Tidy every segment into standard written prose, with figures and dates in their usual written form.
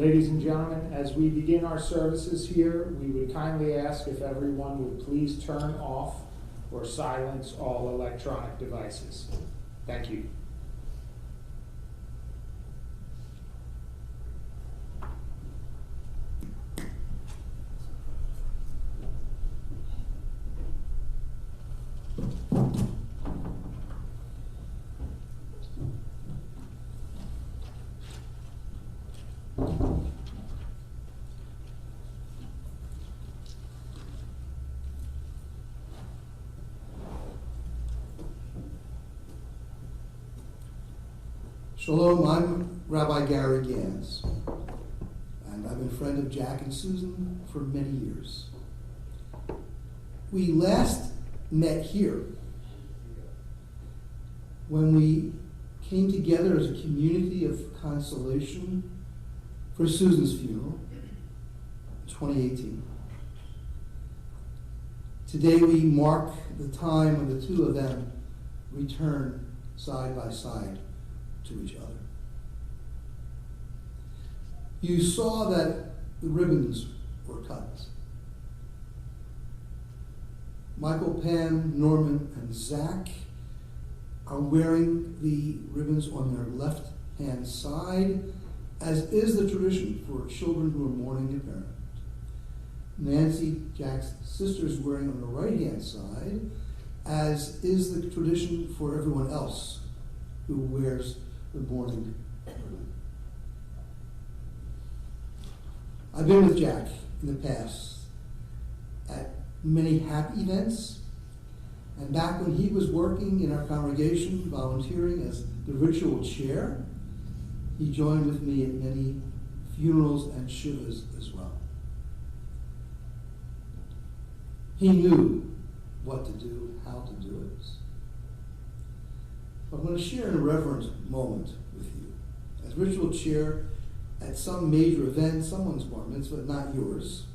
Ladies and gentlemen, as we begin our services here, we would kindly ask if everyone would please turn off or silence all electronic devices. Thank you. Shalom, I'm Rabbi Gary Gans, and I've been a friend of Jack and Susan for many years. We last met here when we came together as a community of consolation for Susan's funeral in 2018. Today we mark the time when the two of them return side by side to each other. You saw that the ribbons were cut. Michael, Pam, Norman, and Zach are wearing the ribbons on their left-hand side, as is the tradition for children who are mourning a parent. Nancy, Jack's sister, is wearing on the right-hand side, as is the tradition for everyone else who wears the mourning ribbon. I've been with Jack in the past at many happy events, and back when he was working in our congregation, volunteering as the ritual chair, he joined with me at many funerals and shivas as well. He knew what to do, how to do it. I'm going to share an irreverent moment with you. As ritual chair at some major event, someone's bar mitzvah, not yours,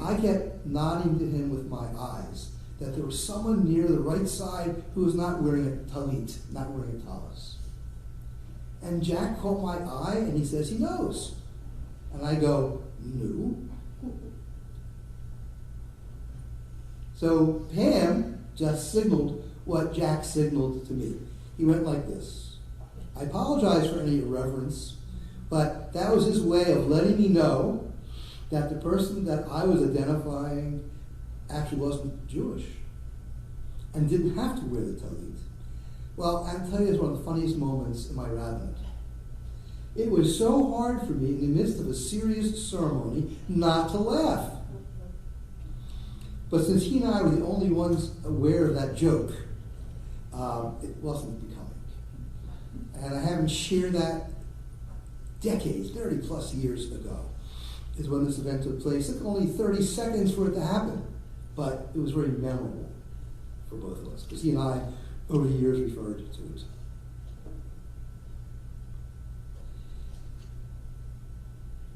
I kept nodding to him with my eyes that there was someone near the right side who was not wearing a talit, not wearing a talis. And Jack caught my eye and he says he knows. And I go, no. So Pam just signaled what Jack signaled to me. He went like this. I apologize for any irreverence, but that was his way of letting me know that the person that I was identifying actually wasn't Jewish and didn't have to wear the talit. Well, I'll tell you, it's one of the funniest moments in my rabbinate. It was so hard for me in the midst of a serious ceremony not to laugh. But since he and I were the only ones aware of that joke, it wasn't becoming. And I haven't shared that decades, 30 plus years ago, is when this event took place. It took only 30 seconds for it to happen, but it was very memorable for both of us, because he and I, over the years, referred to it.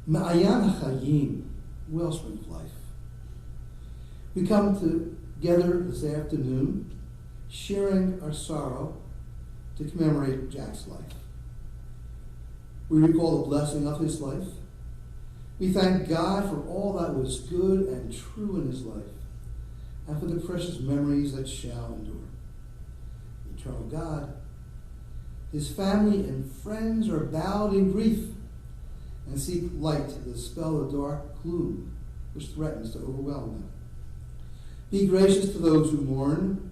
Ma'ayan HaChayim, wellspring of life. We come together this afternoon, sharing our sorrow to commemorate Jack's life. We recall the blessing of his life. We thank God for all that was good and true in his life, and for the precious memories that shall endure. Eternal God, his family and friends are bowed in grief and seek light to dispel the dark gloom which threatens to overwhelm them. Be gracious to those who mourn,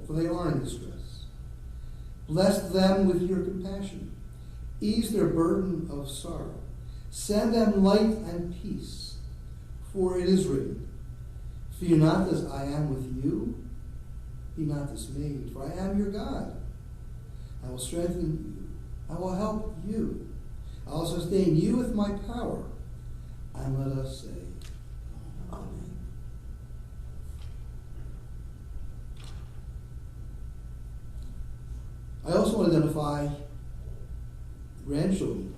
for they are in distress. Bless them with your compassion. Ease their burden of sorrow. Send them light and peace. For it is written, fear not as I am with you. Be not dismayed, for I am your God. I will strengthen you. I will help you. I will sustain you with my power. And let us say, Amen. I also want to identify grandchildren,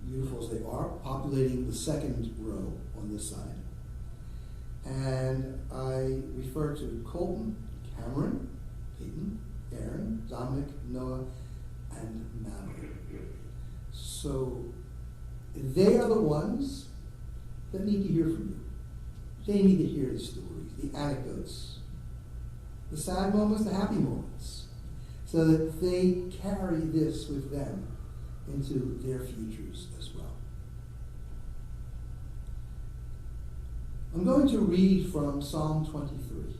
beautiful as they are, populating the second row on this side. And I refer to Colton, Cameron, Peyton, Aaron, Dominic, Noah, and Madeline. So they are the ones that need to hear from you. They need to hear the stories, the anecdotes, the sad moments, the happy moments, so that they carry this with them into their futures as well. I'm going to read from Psalm 23,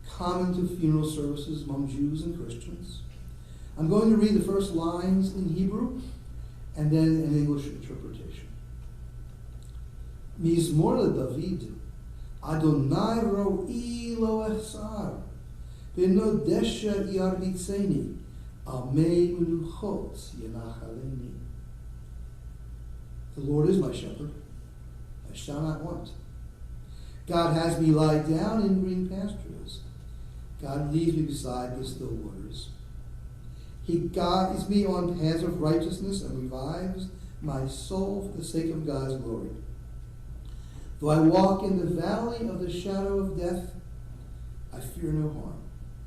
common to funeral services among Jews and Christians. I'm going to read the first lines in Hebrew and then an English interpretation. Mizmor David, Adonai ro'i lo echsar, beno desha yarbitzeni, amei menuchot yenachaleni. The Lord is my shepherd, I shall not want. God has me lie down in green pastures. God leads me beside the still waters. He guides me on paths of righteousness and revives my soul for the sake of God's glory. Though I walk in the valley of the shadow of death, I fear no harm,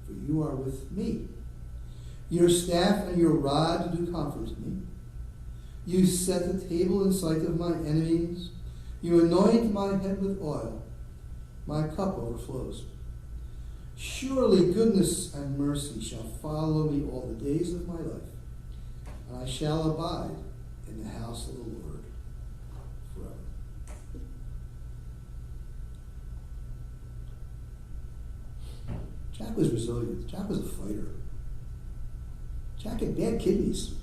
for you are with me. Your staff and your rod do comfort me. You set the table in sight of my enemies. You anoint my head with oil. My cup overflows. Surely goodness and mercy shall follow me all the days of my life, and I shall abide in the house of the Lord forever. Jack was resilient. Jack was a fighter. Jack had bad kidneys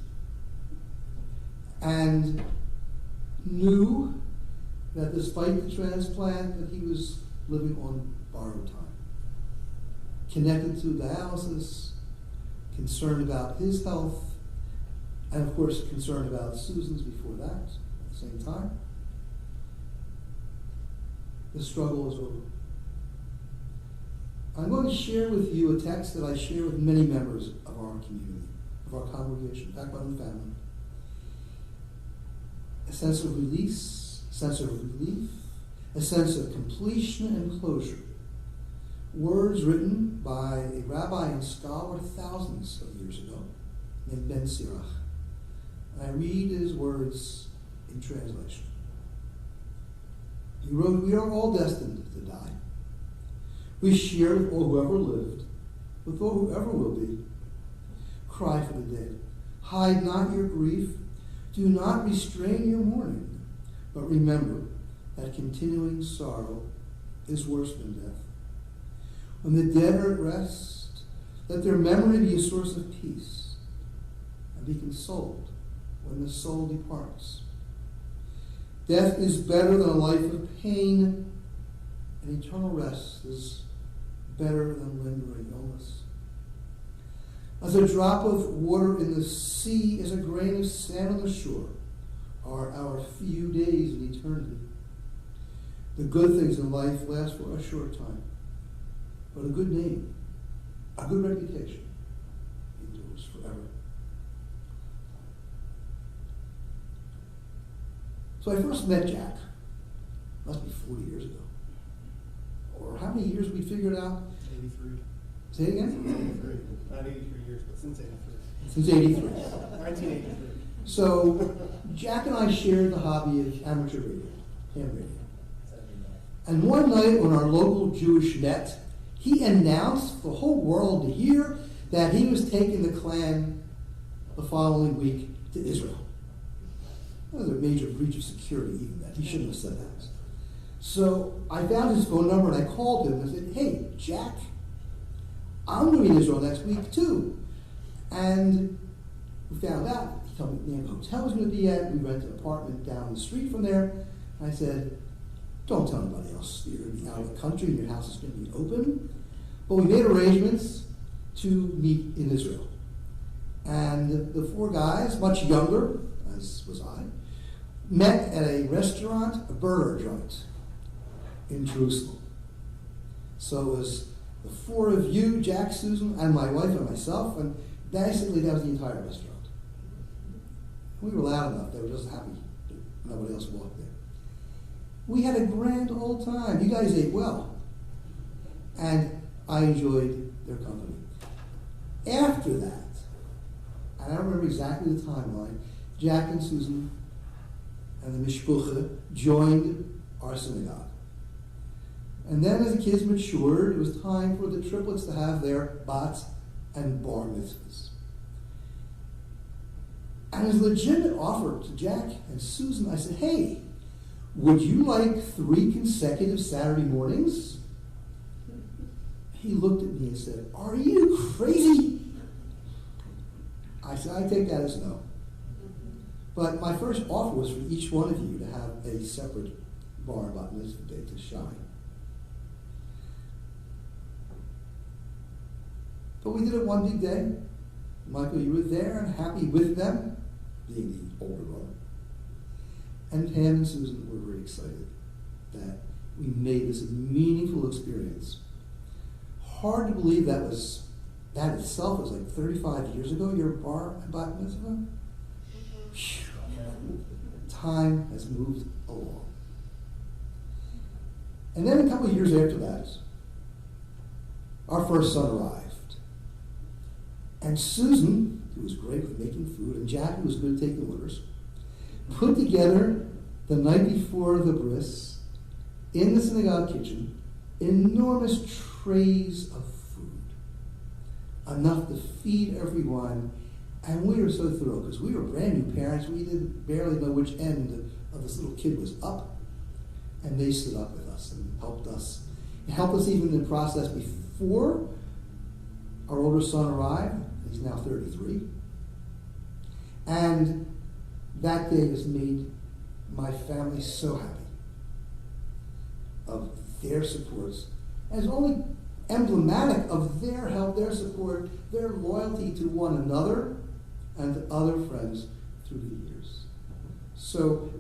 and knew that despite the transplant that he was living on borrowed time. Connected to dialysis, concerned about his health, and of course concerned about Susan's before that at the same time. The struggle is over. I'm going to share with you a text that I share with many members of our community, of our congregation, Backbone family. A sense of release, a sense of relief, a sense of completion and closure. Words written by a rabbi and scholar thousands of years ago named Ben Sirach. I read his words in translation. He wrote, "We are all destined to die. We share with all who ever lived, with all who ever will be. Cry for the dead. Hide not your grief. Do not restrain your mourning. But remember that continuing sorrow is worse than death. When the dead are at rest, let their memory be a source of peace, and be consoled when the soul departs. Death is better than a life of pain, and eternal rest is better than lingering illness. As a drop of water in the sea, as a grain of sand on the shore, are our few days in eternity. The good things in life last for a short time, but a good name, a good reputation, endures forever." So I first met Jack, must be 40 years ago. Or how many years we figured out? 83. Say it again? 83. Not 83 years, but since 83. Since 83. 1983. So Jack and I shared the hobby of amateur radio, ham radio. And one night on our local Jewish net, he announced for the whole world to hear that he was taking the clan the following week to Israel. That was a major breach of security, even that. He shouldn't have said that. So I found his phone number and I called him and said, "Hey, Jack, I'm going to be in Israel next week too." And we found out. He told me the name of the hotel I was going to be at. We rented an apartment down the street from there. I said, "Don't tell anybody else you're going to be out of the country and your house is going to be open." But we made arrangements to meet in Israel. And the four guys, much younger, as was I, met at a restaurant, a burger joint in Jerusalem. So it was the four of you, Jack, Susan, and my wife and myself, and basically that was the entire restaurant. We were loud enough, they were just happy that nobody else walked there. We had a grand old time. You guys ate well. And I enjoyed their company. After that, and I don't remember exactly the timeline, Jack and Susan and the Mishpucha joined our synagogue. And then as the kids matured, it was time for the triplets to have their bats and bar mitzvahs. And as a legitimate offer to Jack and Susan, I said, hey, would you like 3 consecutive Saturday mornings? He looked at me and said, are you crazy? I said, I take that as no. But my first offer was for each one of you to have a separate bar and bat mitzvah day to shine. But we did it one big day. Michael, you were there and happy with them, being the older brother. And Pam and Susan were very excited that we made this a meaningful experience. Hard to believe that itself was like 35 years ago, your bar and bat mitzvah. Phew. Time has moved along. And then a couple of years after that, our first son arrived. And Susan, who was great with making food, and Jack, who was good at taking orders, put together the night before the bris, in the synagogue kitchen, enormous trays of food, enough to feed everyone. And we were so thrilled because we were brand new parents. We didn't barely know which end of this little kid was up. And they stood up with us and helped us. It helped us even in the process before our older son arrived. He's now 33. And that day has made my family so happy of their supports, as only emblematic of their help, their support, their loyalty to one another and to other friends through the years. So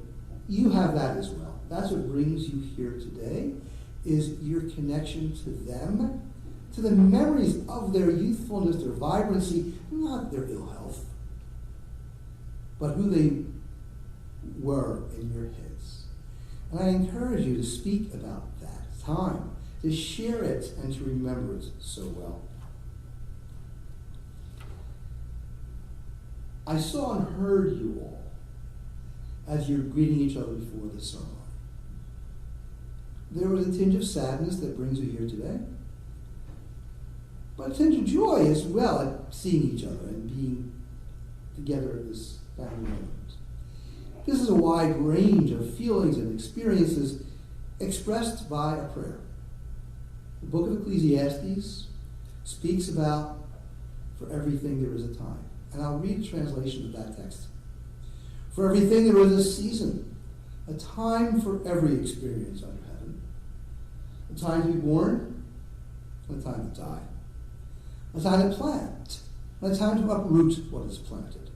you have that as well. That's what brings you here today, is your connection to them, to the memories of their youthfulness, their vibrancy, not their ill health, but who they were in your heads. And I encourage you to speak about that time, to share it and to remember it so well. I saw and heard you all as you're greeting each other before the ceremony. There was a tinge of sadness that brings you here today, but a tinge of joy as well at seeing each other and being together at this family moment. This is a wide range of feelings and experiences expressed by a prayer. The book of Ecclesiastes speaks about, for everything there is a time. And I'll read a translation of that text. For everything there is a season, a time for every experience under heaven, a time to be born, and a time to die, a time to plant, and a time to uproot what is planted,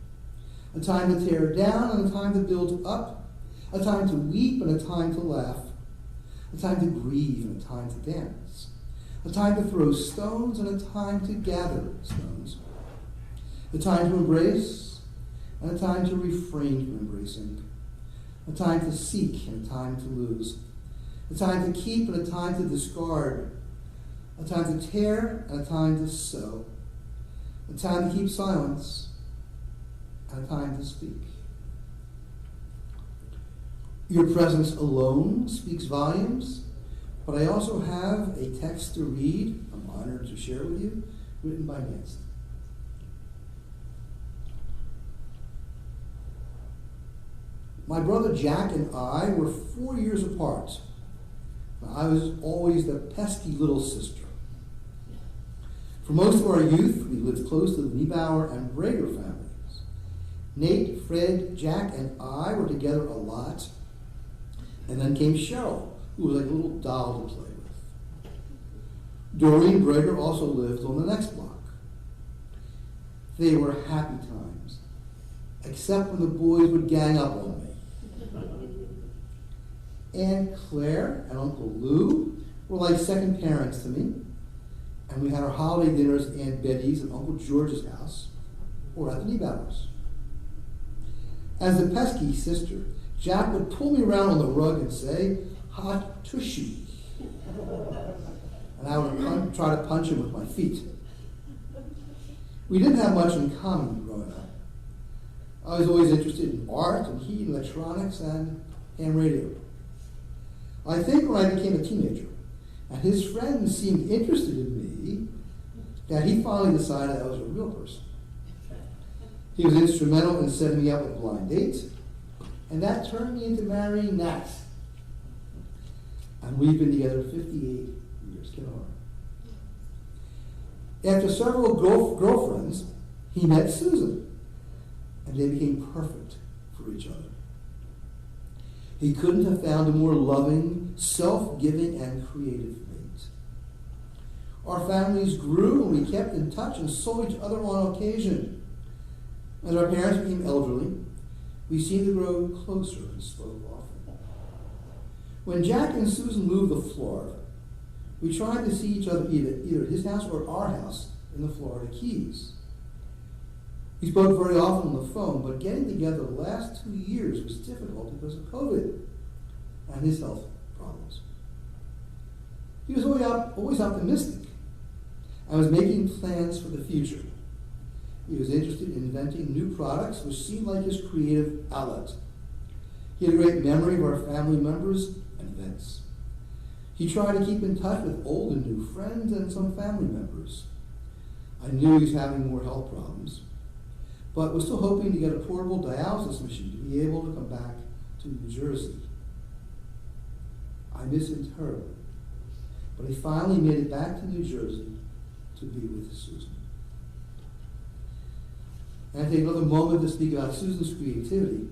a time to tear down, and a time to build up, a time to weep, and a time to laugh, a time to grieve, and a time to dance, a time to throw stones, and a time to gather stones, a time to embrace, and a time to refrain from embracing, a time to seek, and a time to lose, a time to keep, and a time to discard, a time to tear, and a time to sow, a time to keep silence, and a time to speak. Your presence alone speaks volumes, but I also have a text to read, I'm honored to share with you, written by Nancy. My brother Jack and I were 4 years apart. I was always the pesky little sister. For most of our youth, we lived close to the Niebauer and Brager families. Nate, Fred, Jack, and I were together a lot. And then came Cheryl, who was like a little doll to play with. Doreen Brager also lived on the next block. They were happy times, except when the boys would gang up on me. Aunt Claire and Uncle Lou were like second parents to me, and we had our holiday dinners at Aunt Betty's and Uncle George's house, or at the Niebauers. As the pesky sister, Jack would pull me around on the rug and say, "Hot tushy," and I would try to punch him with my feet. We didn't have much in common growing up. I was always interested in art and heat, electronics, and ham radio. I think when I became a teenager, and his friends seemed interested in me, that he finally decided I was a real person. He was instrumental in setting me up with blind dates, and that turned me into marrying Nat. And we've been together 58 years. Get on. After several girlfriends, he met Susan, and they became perfect for each other. He couldn't have found a more loving, self-giving, and creative mate. Our families grew, and we kept in touch and saw each other on occasion. As our parents became elderly, we seemed to grow closer and spoke often. When Jack and Susan moved to Florida, we tried to see each other either at his house or our house in the Florida Keys. We spoke very often on the phone, but getting together the last 2 years was difficult because of COVID and his health problems. He was always optimistic and was making plans for the future. He was interested in inventing new products, which seemed like his creative outlet. He had a great memory of our family members and events. He tried to keep in touch with old and new friends and some family members. I knew he was having more health problems, but was still hoping to get a portable dialysis machine to be able to come back to New Jersey. I miss him terribly, but he finally made it back to New Jersey to be with Susan. And I take another moment to speak about Susan's creativity.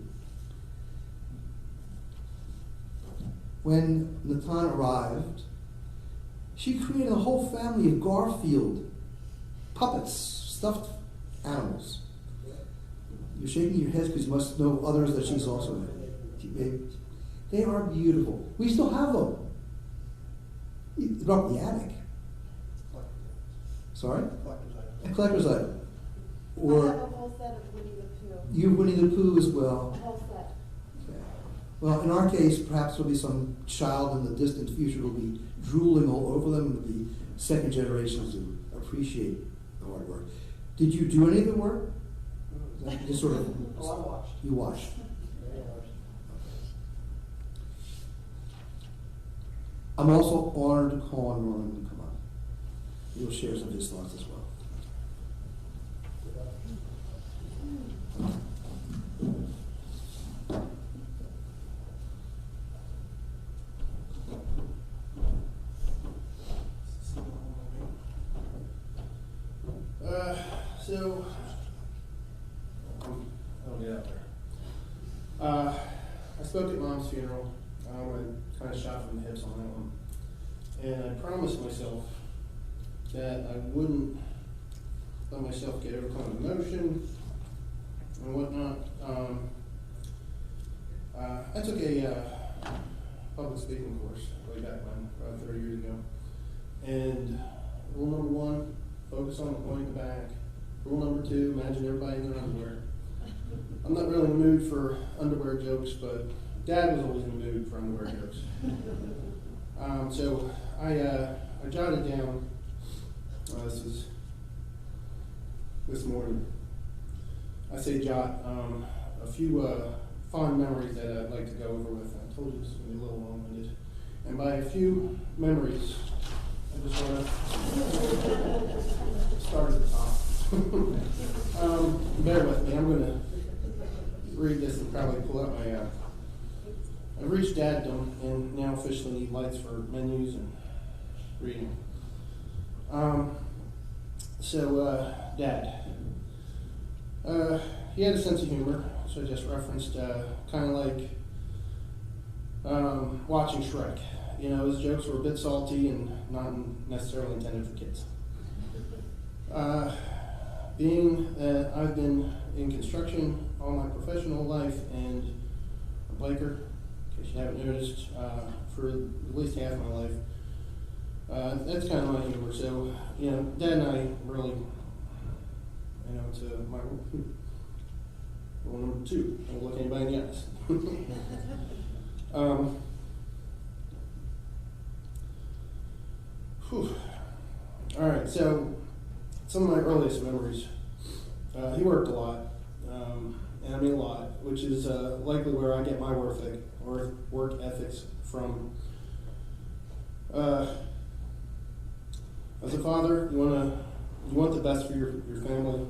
When Natan arrived, she created a whole family of Garfield puppets, stuffed animals. You're shaking your head because you must know others that she's also made. They are beautiful. We still have them. They're up in the attic. Sorry? A collector's item. I have Or a whole set of Winnie the Pooh. you, Winnie the Pooh, as A well. whole set. Okay. Well, in our case, perhaps there'll be some child in the distant future who'll be drooling all over them, and there'll be second generations who appreciate the hard work. Did you do any of the work? Just sort of. Oh, I watched. You watched. Yeah, I watched. I'm also honored to call on Norman to come on. He'll share some of his thoughts as well. So, I'll get out there. I spoke at Mom's funeral. I kind of shot from the hips on that one. And I promised myself that I wouldn't let myself get overcome with emotion and whatnot. I took a public speaking course way back when, about 30 years ago. And rule number 1, focus on the point in the back. Rule number 2, imagine everybody in their underwear. I'm not really in the mood for underwear jokes, but Dad was always in the mood for underwear jokes. So I jotted down, this was this morning, I say jot, a few fond memories that I'd like to go over with. I told you this was going to be a little long-winded. And by a few memories, I just want to start at the top. Bear with me, I'm going to read this and probably pull out my, I've reached daddom and now officially need lights for menus and reading. Dad. He had a sense of humor, so I just referenced, kind of like watching Shrek. You know, his jokes were a bit salty and not necessarily intended for kids. Being that I've been in construction all my professional life and a biker, in case you haven't noticed, for at least half my life, that's kind of my humor. So, you know, Dad and I really, you know, to my rule number 2, don't look anybody in the eyes. All right, so some of my earliest memories. He worked a lot, and I mean a lot, which is likely where I get my work ethics from. As a father, you want the best for your family,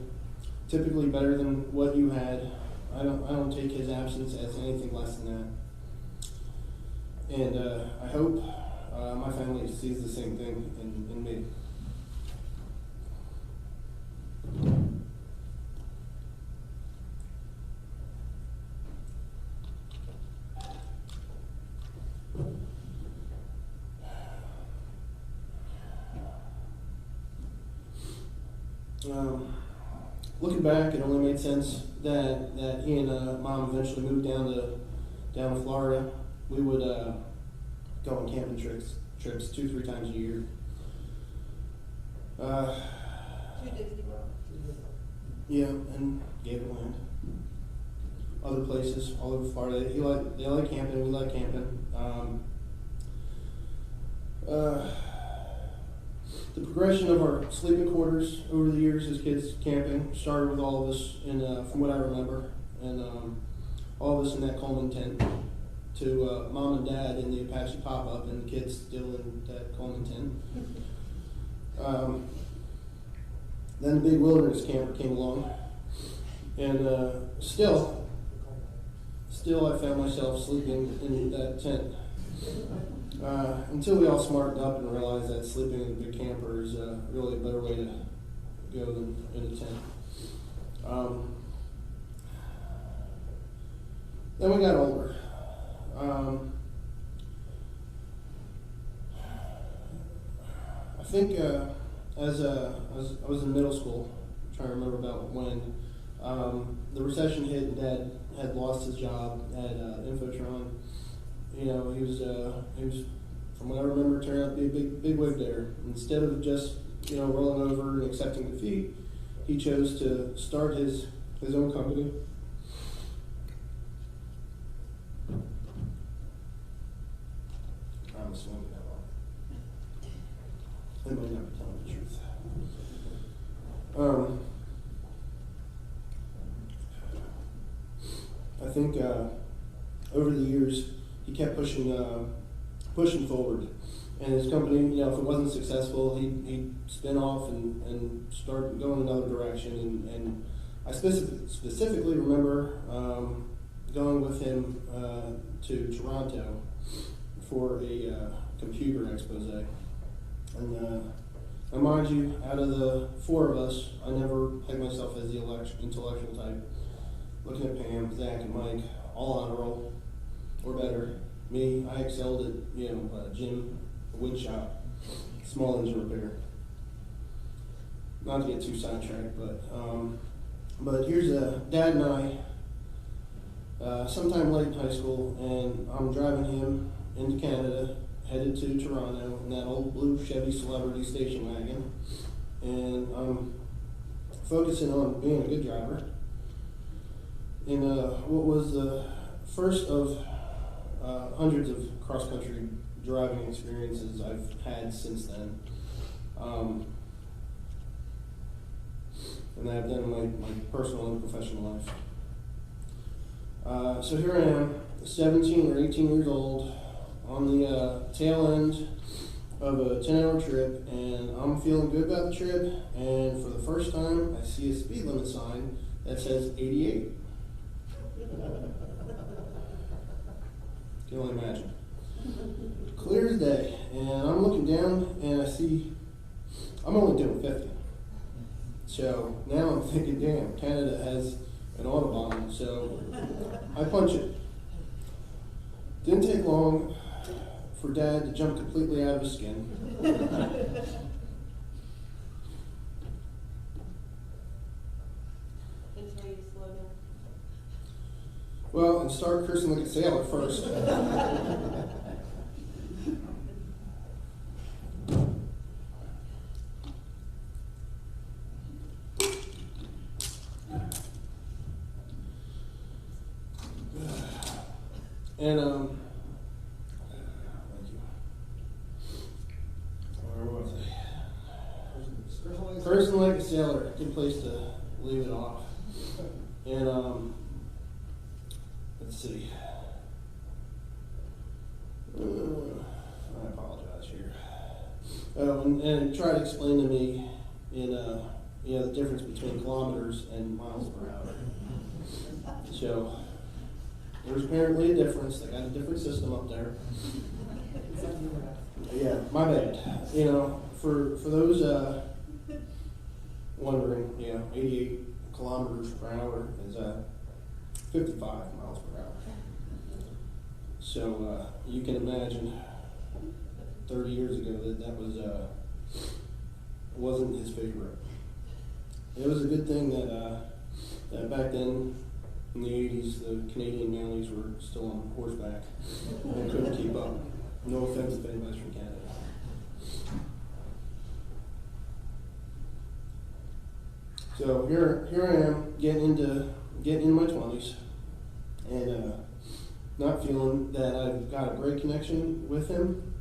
typically better than what you had. I don't take his absence as anything less than that, and I hope my family sees the same thing in me. Looking back, it only made sense that he and Mom eventually moved down to Florida. We would go on camping trips 2-3 times a year. To Disney World. Yeah, and Gatorland. Other places all over Florida. They like camping. We like camping. The progression of our sleeping quarters over the years as kids camping started with all of us from what I remember, and all of us in that Coleman tent, to Mom and Dad in the Apache pop-up, and the kids still in that Coleman tent. Then the big wilderness camper came along, and still I found myself sleeping in that tent. Until we all smartened up and realized that sleeping in a big camper is really a better way to go than in a tent. Then we got older. I think as I was in middle school, I'm trying to remember about when, the recession hit and Dad had lost his job at Infotron. You know, he was, from what I remember, turned out to be a big wig there. Instead of just, rolling over and accepting defeat, he chose to start his own company. I'm assuming that one. They might not be telling the truth. I think over the years, he kept pushing forward, and his company, if it wasn't successful, he'd spin off and start going another direction. And I specifically remember going with him to Toronto for a computer expose. And mind you, out of the 4 of us, I never pegged myself as the intellectual type. Looking at Pam, Zach, and Mike, all on a roll, or better. Me, I excelled at, gym, wood shop, small engine repair. Not to get too sidetracked, but here's Dad and I, sometime late in high school, and I'm driving him into Canada, headed to Toronto in that old blue Chevy Celebrity station wagon, and I'm focusing on being a good driver. In what was the first of hundreds of cross-country driving experiences I've had since then, and that I've done in my personal and professional life. So here I am, 17 or 18 years old, on the tail end of a 10-hour trip, and I'm feeling good about the trip, and for the first time I see a speed limit sign that says 88. Can only imagine. Clear as day, and I'm looking down and I see I'm only doing 50. So now I'm thinking, damn, Canada has an Autobahn, so I punch it. Didn't take long for Dad to jump completely out of his skin. Until you slow down. Well, and start cursing like a sailor first. And thank you. Where was I? Cursing like a sailor. Good place to leave it off. And let's see. I apologize here. Oh, and try to explain to me in the difference between kilometers and miles per hour. So there's apparently a difference. They got a different system up there. Yeah, my bad. For those wondering, 88 kilometers per hour is 55 miles per hour. So you can imagine 30 years ago that was wasn't his favorite. It was a good thing that back then in the 80s the Canadian Mounties were still on horseback and couldn't keep up. No offense if anybody's from Canada. So here I am getting in my 20s and not feeling that I've got a great connection with him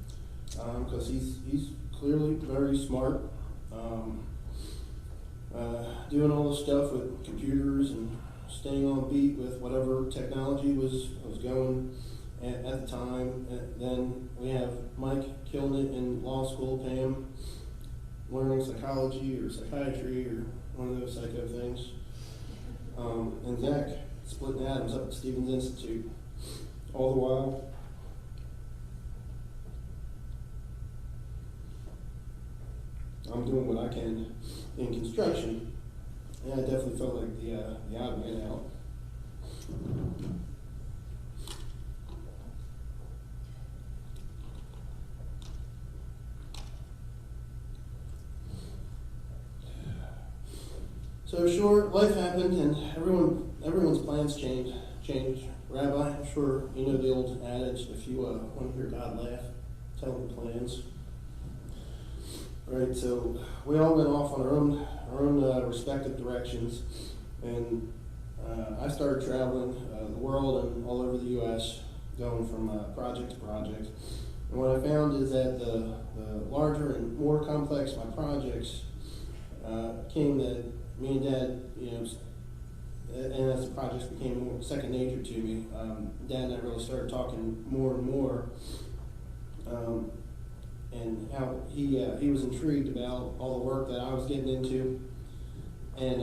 because he's clearly very smart, doing all this stuff with computers and staying on beat with whatever technology was going at the time. And then we have Mike killing it in law school, Pam learning psychology or psychiatry or one of those psycho things, and Zach splitting atoms up at Stevens Institute. All the while, I'm doing what I can in construction, and I definitely felt like the odd man out. So sure, life happened, and everyone's plans changed. Rabbi, I'm sure you know the old adage: if you want to hear God laugh, tell him the plans. Right. So we all went off on our own respective directions, and I started traveling the world and all over the U.S., going from project to project. And what I found is that the larger and more complex my projects came, that me and Dad, and as the projects became more second nature to me, Dad and I really started talking more and more, and how he was intrigued about all the work that I was getting into, and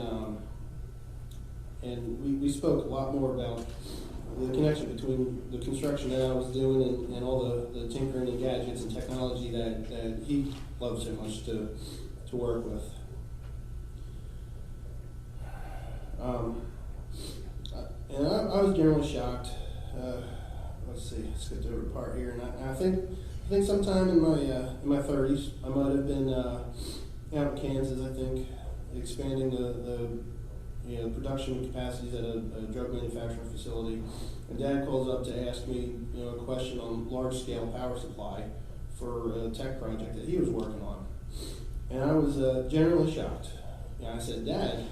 we spoke a lot more about the connection between the construction that I was doing and all the tinkering and gadgets and technology that he loved so much to work with. And I was generally shocked. Let's see, I skipped over a part here, and I think sometime in my 30s, I might have been out in Kansas. I think expanding the production capacities at a drug manufacturing facility, and Dad calls up to ask me a question on large scale power supply for a tech project that he was working on, and I was generally shocked. I said, Dad,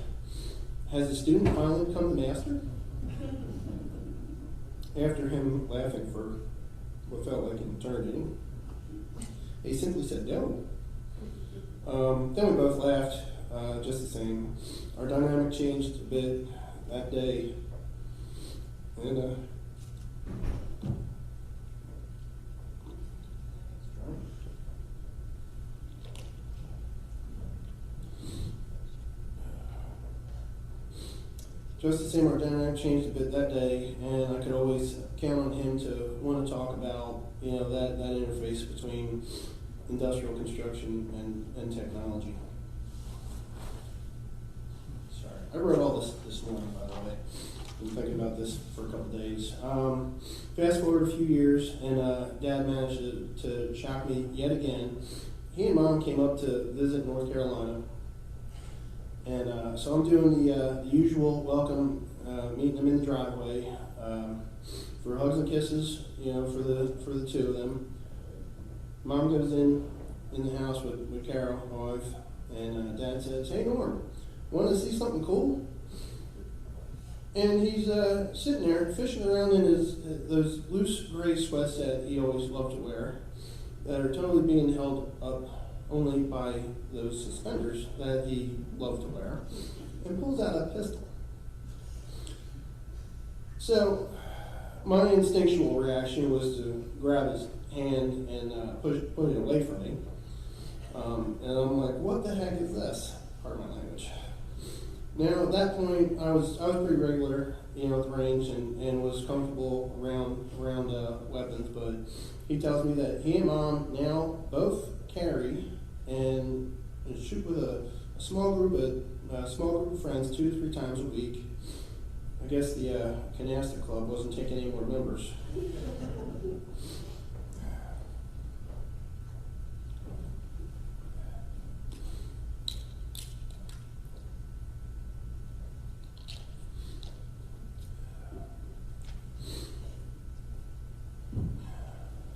has the student finally become the master? After him laughing for what felt like an eternity, he simply said no. Then we both laughed just the same. Our dynamic changed a bit that day, and just the same, our dynamic changed a bit that day, and I could always count on him to want to talk about, that interface between industrial construction and technology. Sorry, I wrote all this morning, by the way. I've been thinking about this for a couple days. Fast forward a few years, and Dad managed to shock me yet again. He and Mom came up to visit North Carolina. And so I'm doing the usual welcome, meeting them in the driveway for hugs and kisses, for the two of them. Mom goes in the house with Carol, my wife, and Dad says, "Hey Norm, want to see something cool?" And he's sitting there fishing around in those loose gray sweats that he always loved to wear, that are totally being held up only by those suspenders that he loved to wear, and pulls out a pistol. So my instinctual reaction was to grab his hand and put it away from me. And I'm like, what the heck is this? Pardon my language. Now, at that point, I was pretty regular, at the range and was comfortable around weapons, but he tells me that he and Mom now both carry and shoot with a small group of friends 2 to 3 times a week. I guess the canasta club wasn't taking any more members.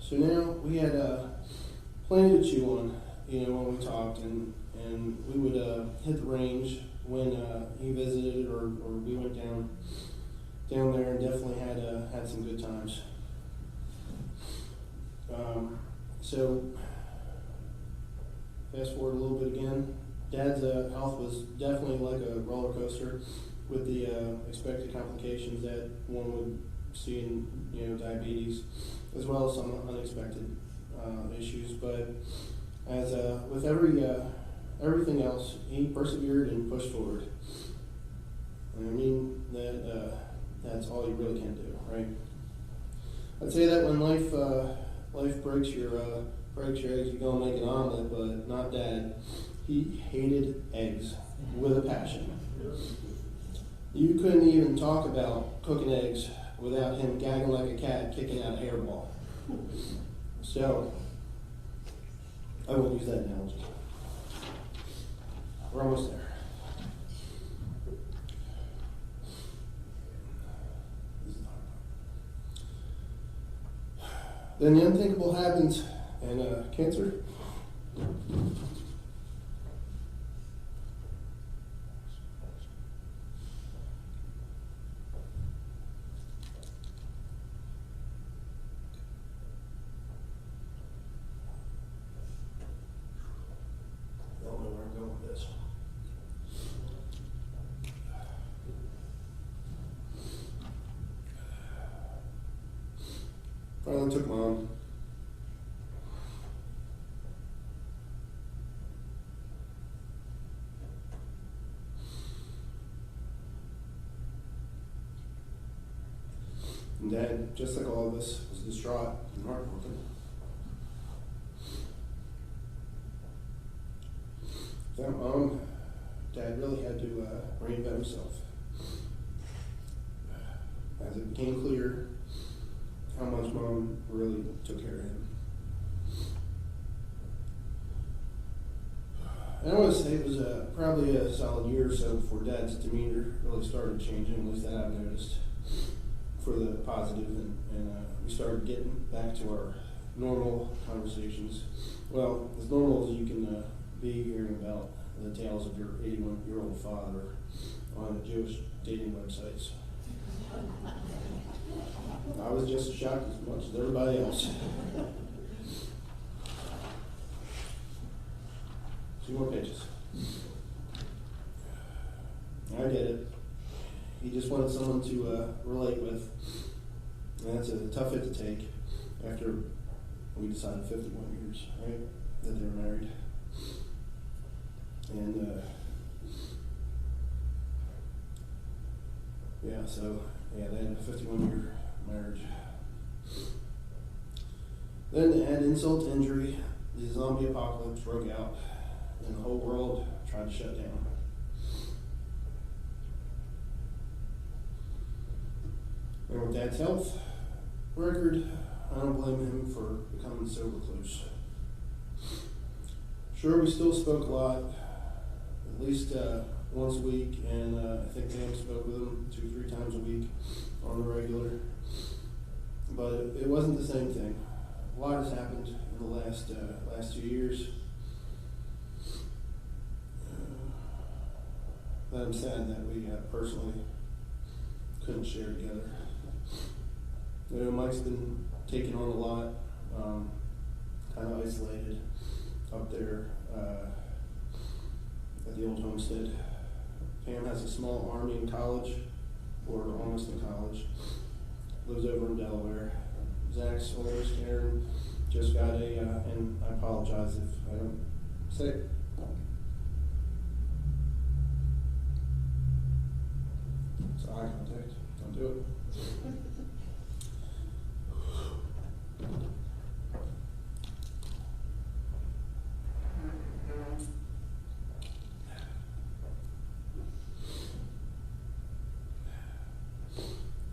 So now we had plenty to chew on, when we talked, and we would hit the range when he visited or we went down there and definitely had some good times. So fast forward a little bit again. Dad's health was definitely like a roller coaster with the expected complications that one would see in diabetes, as well as some unexpected issues. But as with everything else, he persevered and pushed forward. And I mean that's all you really can do, right? I'd say that when life breaks your eggs, you're gonna make an omelet, but not Dad. He hated eggs with a passion. You couldn't even talk about cooking eggs without him gagging like a cat kicking out a hairball. So, I won't use that analogy. We're almost there. Then the unthinkable happens, and cancer. Finally took Mom. And Dad, just like all of us, was distraught and heartbroken. Without Mom, Dad really had to reinvent himself. As it became clear how much Mom really took care of him. And I want to say it was probably a solid year or so before Dad's demeanor really started changing, at least that I've noticed, for the positive, and we started getting back to our normal conversations. Well, as normal as you can be hearing about the tales of your 81-year-old father on the Jewish dating websites. I was just as shocked as much as everybody else. 2 more pages. I get it. He just wanted someone to relate with. And that's a tough hit to take after we decided 51 years, right, that they were married. And they had a 51-year marriage. Then to add insult to injury, the zombie apocalypse broke out, and the whole world tried to shut down. And with Dad's health record, I don't blame him for becoming so recluse. Sure, we still spoke a lot, at least once a week, and I think Pam spoke with him 2-3 times a week on the regular. But it wasn't the same thing. A lot has happened in the last 2 years. That I'm sad that we personally couldn't share together. Mike's been taking on a lot, kind of isolated up there at the old homestead. Pam has a small army in college, or almost in college, lives over in Delaware. Zach's oldest, Aaron, just got a, and I apologize if I don't say it. It's eye contact. Don't do it.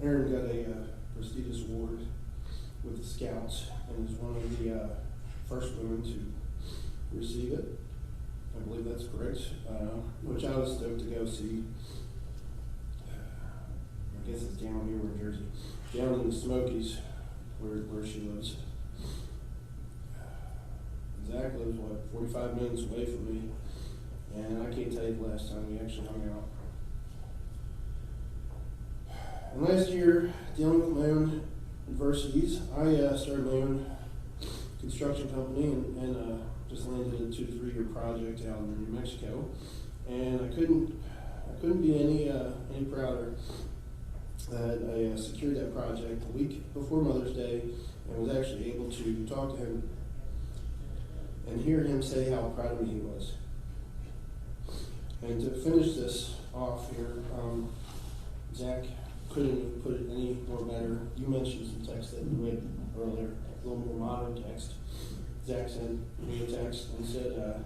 Aaron got a prestigious award with the Scouts and is one of the first women to receive it. I believe that's correct, which I was stoked to go see. I guess it's down here in Jersey, down in the Smokies, where she lives. Zach lives, 45 minutes away from me, and I can't tell you the last time we actually hung out. And last year, dealing with my own adversities, I started my own construction company and just landed a 2 to 3 year project out in New Mexico, and I couldn't be any prouder that I secured that project a week before Mother's Day, and was actually able to talk to him and hear him say how proud of me he was. And to finish this off here, Zach couldn't have put it any more better. You mentioned some text that you read earlier, a little more modern text. Zach sent me a text and said,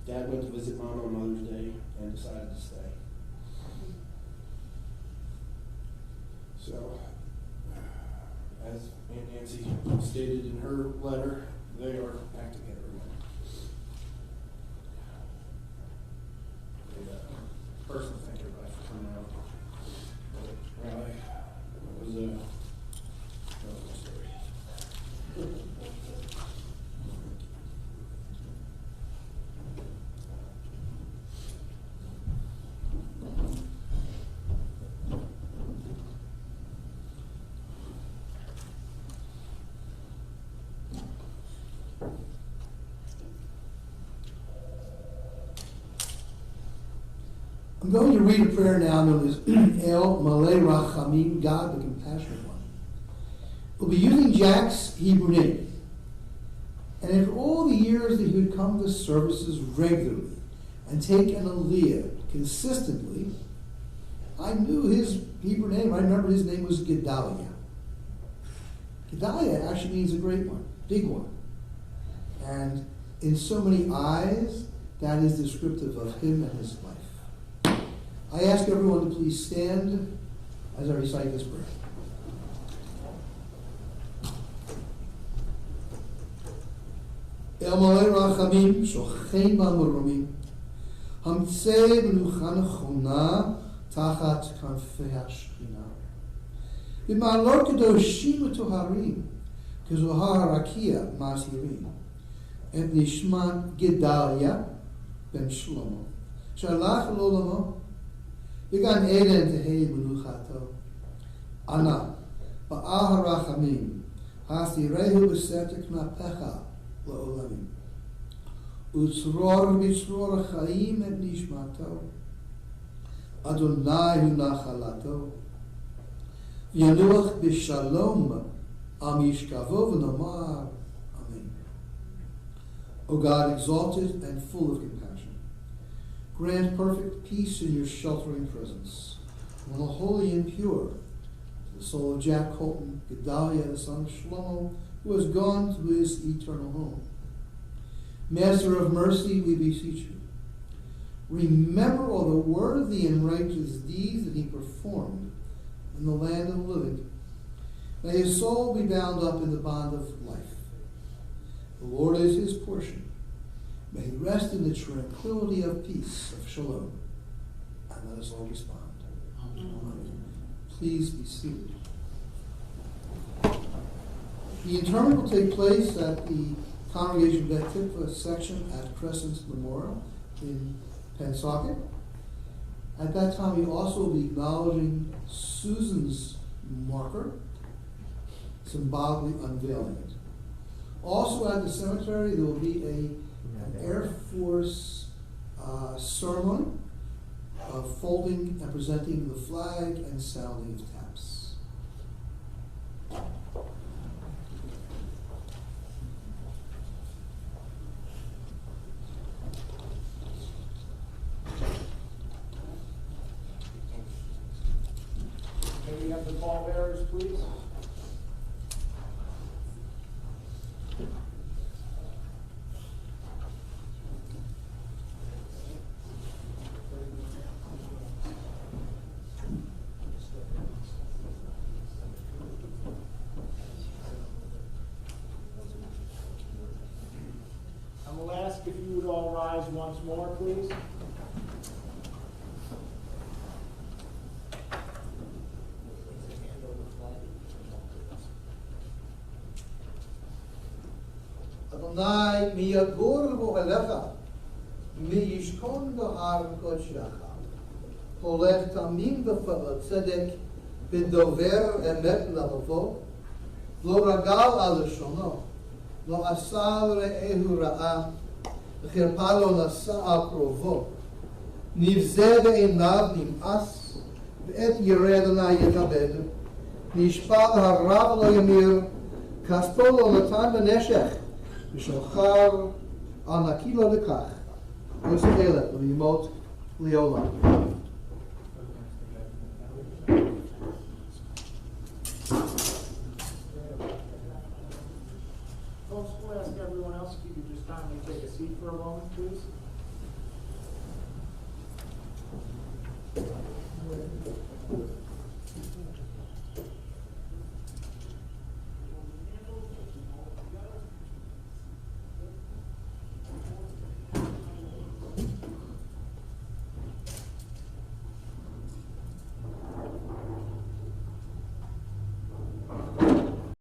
Dad went to visit Mom on Mother's Day and decided to stay. So, as Aunt Nancy stated in her letter, they are back together again. First, thank everybody for coming out. Really, it was a story. I'm going to read a prayer now known as El Malei Rachamim, God the Compassionate One. We'll be using Jack's Hebrew name. And after all the years that he would come to services regularly and take an aliyah consistently, I knew his Hebrew name. I remember his name was Gedaliah. Gedaliah actually means a great one, big one. And in so many eyes, that is descriptive of him and his life. I ask everyone to please stand as I recite this prayer. El Malei Rachamim, Shochein B'Murumim, Hamtzei B'Nucha Nechona Tachat Kanfei HaShechina, B'Ma'alot Kedoshim U'Toharim, Kezohar HaRakia Mashirim, Et Nishmat Gedaliah Ben Shlomo, Shalach L'Olamo, Began Eden Tehei Menuchato. Ana, Ba'al HaRachamim, Hasirehu B'Setek Knapecha L'Olamim. Utzror B'Tzror HaChaim Et Nishmato. Adonai Hu Nachalato. V'yanuach B'Shalom Am Yishkavo V'Nomar. Amen. O God, exalted and full of compassion, grant perfect peace in your sheltering presence, and the holy and pure, to the soul of Jack Colton, Gedaliah, the son of Shlomo, who has gone to his eternal home. Master of mercy, we beseech you, remember all the worthy and righteous deeds that he performed in the land of the living. May his soul be bound up in the bond of life. The Lord is his portion. May he rest in the tranquility of peace, of shalom. And let us all respond. Amen. Please be seated. The interment will take place at the Congregation Bet Tikva section at Crescent Memorial in Pensacola. At that time, we also will be acknowledging Susan's marker, symbolically unveiling it. Also at the cemetery, there will be an Air Force ceremony of folding and presenting the flag and sounding of taps. pallbearers, please. And we'll ask if you would all rise once more, please. Adonai mi yagur bo elecha, mi yishkon behar kodshacha. Holech tamim b'fa'at tzedek b'dover emet lavavo, lo ragal al shono, lo asal re'ehu ra'a, v'chirpa lo nasa al krovo, nivzeh be'enav nim'as, v'et yireh Adonai yekabedu, nishpal harav lo yamir, kaspo lo natan b'neshech, ושוחר ענקי לו לכך, יוסף אלך לימות לעולם. Folks, we'll ask everyone else if you could just kindly take a seat for a moment, please.